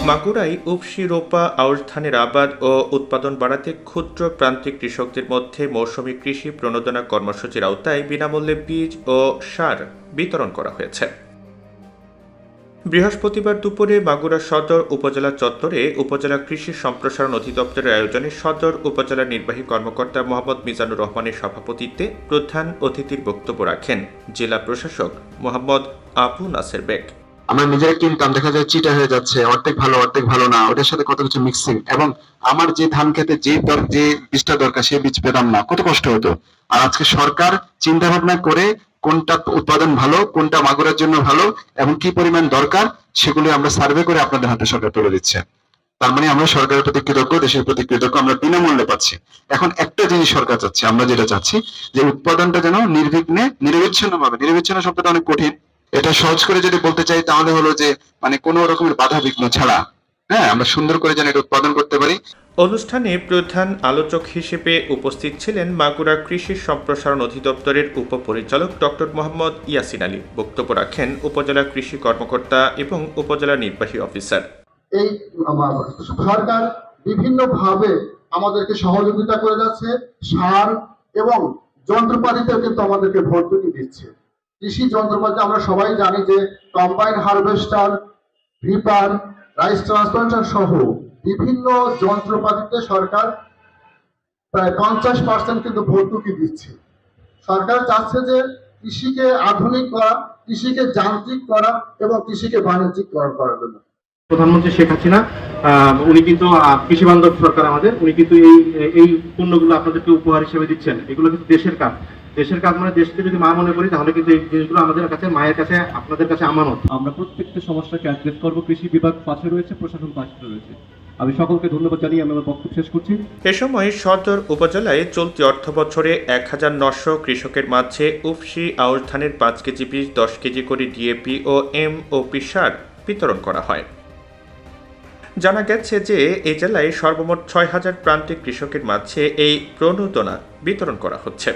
মাগুরায় উফশি রোপা আউশ ধানের আবাদ ও উৎপাদন বাড়াতে ক্ষুদ্র প্রান্তিক কৃষকদের মধ্যে মৌসুমী কৃষি প্রণোদনা কর্মসূচির আওতায় বিনামূল্যে বীজ ও সার বিতরণ করা হয়েছে। বৃহস্পতিবার দুপুরে মাগুরা সদর উপজেলা চত্বরে উপজেলা কৃষি সম্প্রসারণ অধিদপ্তরের আয়োজনে সদর উপজেলা নির্বাহী কর্মকর্তা মোহাম্মদ মিজানুর রহমানের সভাপতিত্বে প্রধান অতিথির বক্তব্য রাখেন জেলা প্রশাসক মোহাম্মদ আবু নাসের বেগ। আমরা নিজেরা কিনতাম, দেখা যায় চিটা হয়ে যাচ্ছে, অর্ধেক ভালো না, ওটার সাথে কত কিছু মিক্সিং, এবং আমার যে ধান খেতে যে বীজটা দরকার সেই বীজ পেতাম না, কত কষ্ট হতো। আর আজকে সরকার চিন্তা ভাবনা করে কোনটা উৎপাদন ভালো, কোনটা মাগুরার জন্য ভালো এবং কি পরিমাণ দরকার সেগুলো আমরা সার্ভে করে আপনাদের হাতে সরকার তুলে দিচ্ছে। তার মানে আমরা সরকারের প্রতি কৃতজ্ঞ, দেশের প্রতি কৃতজ্ঞ, আমরা বিনামূল্যে পাচ্ছি। এখন একটা জিনিস সরকার চাচ্ছে, আমরা যেটা চাচ্ছি যে উৎপাদনটা যেন নির্বিঘ্নে নিরবিচ্ছিন্ন শব্দটা অনেক কঠিন, এটা সহজ করে যদি বলতে চাই তাহলে হলো যে মানে কোনো রকমের বাধা বিঘ্ন ছাড়া আমরা সুন্দর করে যেন এটা উৎপাদন করতে পারি। অনুষ্ঠানে প্রধান আলোচক হিসেবে উপস্থিত ছিলেন মাগুরা কৃষি সম্প্রসারণ অধিদপ্তরের উপপরিচালক ডক্টর মোহাম্মদ ইয়াসিন আলী। বক্তব্য রাখেন উপজেলা কৃষি কর্মকর্তা এবং উপজেলা নির্বাহী অফিসার। এই সরকার বিভিন্নভাবে আমাদেরকে সহযোগিতা করে যাচ্ছে, সার এবং যন্ত্রপাতিতেও কিন্তু আমাদেরকে ভর্তুকি দিচ্ছে। কৃষি যন্ত্রপাতি আমরা সবাই জানি যে combine harvester, reaper, rice transplanter সহ বিভিন্ন যন্ত্রপাতিতে সরকার প্রায় 50% কিন্তু ভর্তুকি দিচ্ছে। সরকার চাচ্ছে যে কৃষিকে আধুনিক করা, কৃষিকে যান্ত্রিক করা এবং কৃষিকে বাণিজ্যিক করার জন্য। প্রধানমন্ত্রী শেখ হাসিনা উনি কিন্তু কৃষি বান্ধব সরকার আমাদের, উনি কিন্তু এই পণ্যগুলো আপনাদেরকে উপহার হিসেবে দিচ্ছেন। এগুলো কিন্তু দেশের কাজ মানে দেশকে যদি মা মনে করি তাহলে কিন্তু এই জিনিসগুলো আমাদের কাছে মায়ের কাছে, আপনাদের কাছে আমানত। আমরা প্রত্যেকটা সমস্যাকে অ্যাড্রেস করব। কৃষি বিভাগ পাশে রয়েছে, প্রশাসন পাশে রয়েছে। আমি সকলকে ধন্যবাদ জানিয়ে আমি আমার বক্তব্য শেষ করছি। এ সময় সদর উপজেলায় চলতি অর্থ বছরে 1900 কৃষকের মাঝে উফশি আউশ ধানের 5 কেজি বীজ, 10 কেজি করে ডিএপি ও এমওপি সার বিতরণ করা হয়। জানা গেছে যে এই জেলায় সর্বমোট 6000 প্রান্তিক কৃষকের মাঝে এই প্রণোদনা বিতরণ করা হচ্ছে।